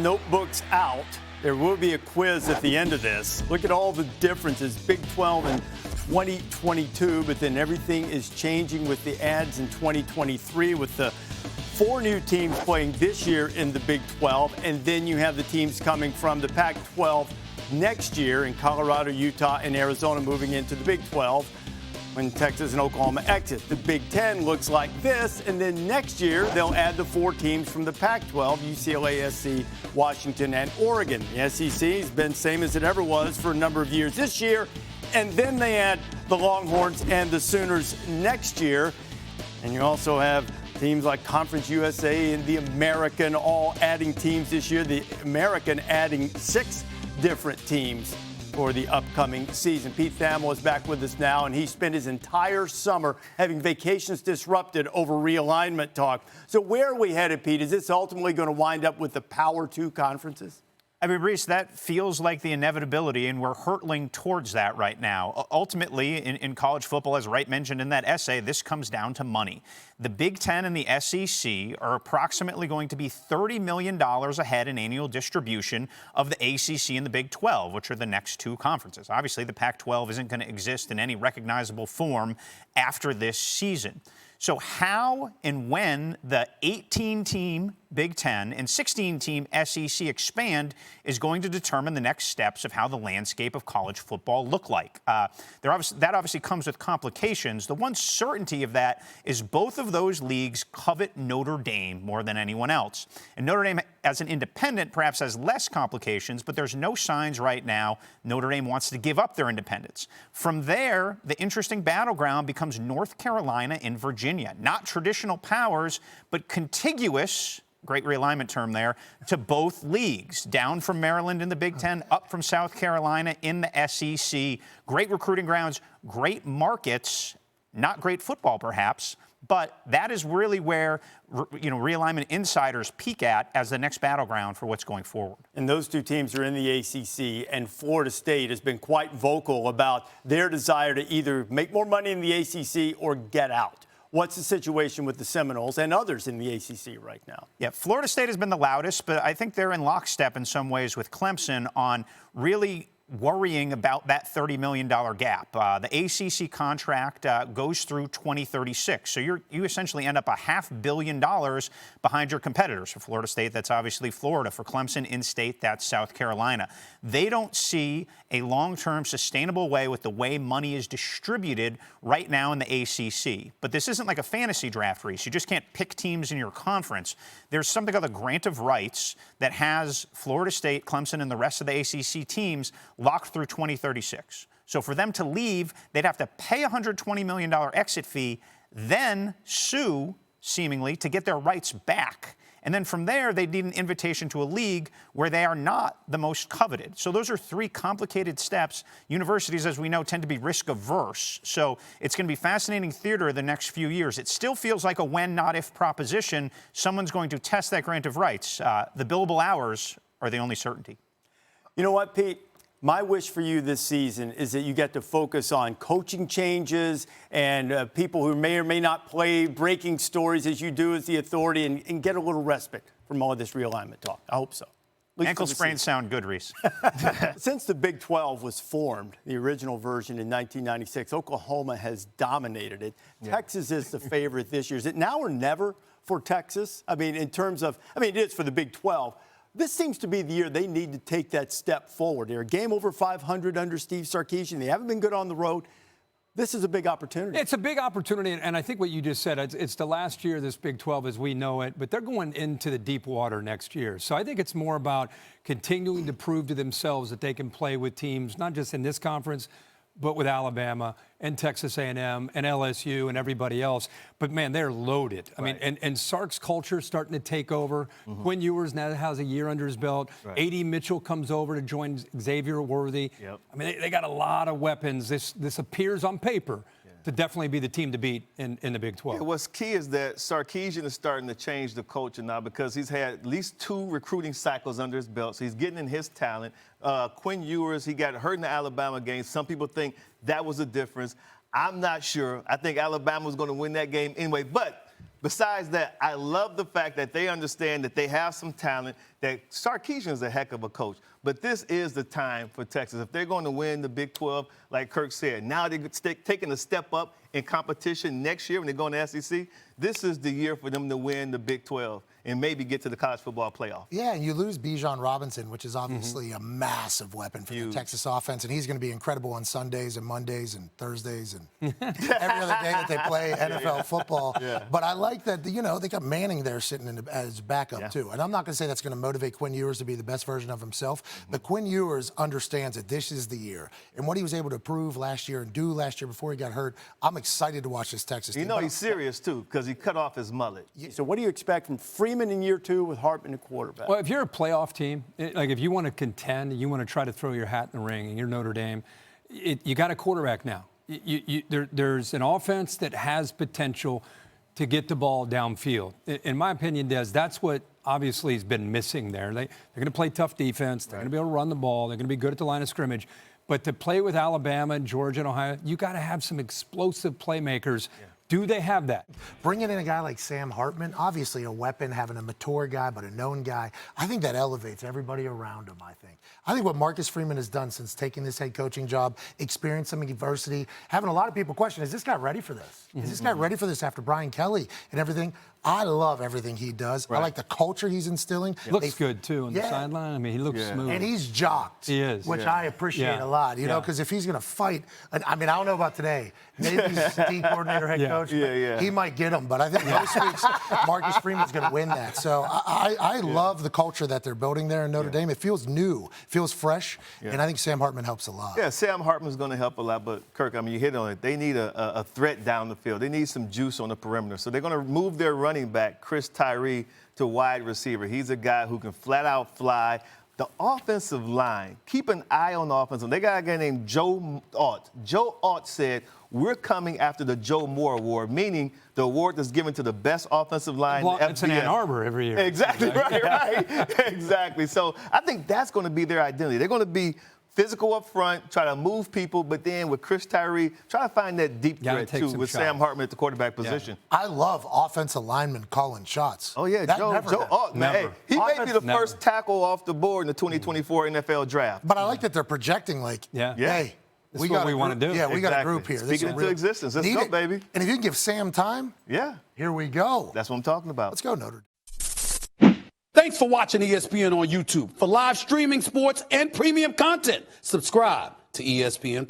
notebooks out. There will be a quiz at the end of this. Look at all the differences, Big 12 and 2022, but then everything is changing with the adds in 2023 with the 4 new teams playing this year in the Big 12, and then you have the teams coming from the Pac-12 next year in Colorado, Utah, and Arizona moving into the Big 12 when Texas and Oklahoma exit. The Big 10 looks like this, and then next year they'll add the 4 teams from the Pac-12, UCLA, SC, Washington, and Oregon. The SEC has been same as it ever was for a number of years this year, and then they add the Longhorns and the Sooners next year. And you also have teams like Conference USA and the American all adding teams this year. The American adding 6 different teams for the upcoming season. Pete Thamel is back with us now, and he spent his entire summer having vacations disrupted over realignment talk. So where are we headed, Pete? Is this ultimately going to wind up with the Power 2 conferences? I mean, Reese, that feels like the inevitability, and we're hurtling towards that right now. Ultimately, in college football, as Wright mentioned in that essay, this comes down to money. The Big Ten and the SEC are approximately going to be $30 million ahead in annual distribution of the ACC and the Big 12, which are the next 2 conferences. Obviously, the Pac-12 isn't going to exist in any recognizable form after this season. So how and when the 18-team Big Ten and 16-team SEC expand is going to determine the next steps of how the landscape of college football look like. That obviously comes with complications. The one certainty of that is both of those leagues covet Notre Dame more than anyone else. And Notre Dame, as an independent, perhaps has less complications, but there's no signs right now Notre Dame wants to give up their independence. From there, the interesting battleground becomes North Carolina and Virginia. Not traditional powers, but contiguous, great realignment term there, to both leagues. Down from Maryland in the Big Ten, up from South Carolina in the SEC. Great recruiting grounds, great markets, not great football perhaps, but that is really where realignment insiders peak at as the next battleground for what's going forward. And those 2 teams are in the ACC, and Florida State has been quite vocal about their desire to either make more money in the ACC or get out. What's the situation with the Seminoles and others in the ACC right now? Yeah, Florida State has been the loudest, but I think they're in lockstep in some ways with Clemson on really worrying about that $30 million gap. The ACC contract goes through 2036. So you essentially end up $500 million behind your competitors. For Florida State, that's obviously Florida. For Clemson, in-state, that's South Carolina. They don't see a long-term sustainable way with the way money is distributed right now in the ACC. But this isn't like a fantasy draft race. You just can't pick teams in your conference. There's something called a grant of rights that has Florida State, Clemson, and the rest of the ACC teams locked through 2036. So for them to leave, they'd have to pay a $120 million exit fee, then sue, seemingly, to get their rights back. And then from there, they need an invitation to a league where they are not the most coveted. So those are 3 complicated steps. Universities, as we know, tend to be risk averse. So it's going to be fascinating theater the next few years. It still feels like a when, not if proposition. Someone's going to test that grant of rights. The billable hours are the only certainty. You know what, Pete? My wish for you this season is that you get to focus on coaching changes and people who may or may not play, breaking stories as you do as the authority, and get a little respite from all of this realignment talk. I hope so. Ankle sprains sound good, Reese. Since the Big 12 was formed, the original version in 1996, Oklahoma has dominated it. Yeah. Texas is the favorite this year. Is it now or never for Texas? I mean, in terms of, it is for the Big 12. This seems to be the year they need to take that step forward. They're a game over 500 under Steve Sarkisian. They haven't been good on the road. This is a big opportunity. It's a big opportunity, and I think what you just said, it's the last year of this Big 12 as we know it, but they're going into the deep water next year. So I think it's more about continuing to prove to themselves that they can play with teams, not just in this conference, but with Alabama and Texas A&M and LSU and everybody else. But, man, they're loaded. I mean, and Sark's culture is starting to take over. Quinn Ewers now has a year under his belt. A.D. Mitchell comes over to join Xavier Worthy. I mean, they got a lot of weapons. This appears on paper to definitely be the team to beat in the Big 12. Yeah, what's key is that Sarkisian is starting to change the culture now because he's had at least 2 recruiting cycles under his belt, so he's getting in his talent. Quinn Ewers, he got hurt in the Alabama game. Some people think that was a difference. I'm not sure. I think Alabama was going to win that game anyway, but Besides that, I love the fact that they understand that they have some talent, that Sarkisian is a heck of a coach. But this is the time for Texas. If they're going to win the Big 12, like Kirk said, now they're taking a step up in competition next year when they go in the SEC. This is the year for them to win the Big 12 and maybe get to the college football playoff. Yeah, and you lose Bijan Robinson, which is obviously a massive weapon for the Texas offense, and he's going to be incredible on Sundays and Mondays and Thursdays and every other day that they play NFL football. Yeah. But I like that, they got Manning there sitting as backup too. And I'm not going to say that's going to motivate Quinn Ewers to be the best version of himself, but Quinn Ewers understands that this is the year. And what he was able to prove last year and do last year before he got hurt, I'm excited to watch this Texas team. He's serious too, because he cut off his mullet. So what do you expect from Freeman in year 2 with Hartman at quarterback? Well, if you're a playoff team, like if you want to contend, you want to try to throw your hat in the ring, and you're Notre Dame, you got a quarterback now. There's an offense that has potential to get the ball downfield. In my opinion, Des, that's what obviously has been missing there. They're going to play tough defense. They're going to be able to run the ball. They're going to be good at the line of scrimmage. But to play with Alabama and Georgia and Ohio, you got to have some explosive playmakers. Yeah. Do they have that? Bringing in a guy like Sam Hartman, obviously a weapon, having a mature guy, but a known guy, I think that elevates everybody around him, I think. I think what Marcus Freeman has done since taking this head coaching job, experiencing some adversity, having a lot of people question, is this guy ready for this? Is this guy ready for this after Brian Kelly and everything? I love everything he does. Right. I like the culture he's instilling. Looks good, too, on the sideline. I mean, he looks smooth. And he's jocked. He is. Which I appreciate a lot, you know, because if he's going to fight, I mean, I don't know about today. Maybe he's D coordinator, head coach. He might get him. But I think most weeks, Marcus Freeman's going to win that. So I love the culture that they're building there in Notre Dame. It feels new, feels fresh, and I think Sam Hartman helps a lot. Yeah, Sam Hartman's going to help a lot. But, Kirk, I mean, you hit on it. They need a threat down the field. They need some juice on the perimeter. So they're going to move their running back, Chris Tyree, to wide receiver. He's a guy who can flat out fly. The offensive line, keep an eye on the offensive line. They got a guy named Joe Alt. Joe Alt said, we're coming after the Joe Moore Award, meaning the award that's given to the best offensive line in the FBS. It's in Ann Arbor every year. Exactly, right. Exactly. So I think that's going to be their identity. They're going to be physical up front, try to move people, but then with Chris Tyree, try to find that deep threat, too, with Sam Hartman at the quarterback position. I love offensive linemen calling shots. Oh, yeah, Joe Alt, man. Hey, he may be the first tackle off the board in the 2024 NFL draft. But I like that they're projecting, like, hey, this is what we want to do. Yeah, we got a group here. Speaking into existence. Let's go, baby. And if you can give Sam time, here we go. That's what I'm talking about. Let's go, Notre Dame. Thanks for watching ESPN on YouTube. For live streaming, sports, and premium content, subscribe to ESPN+.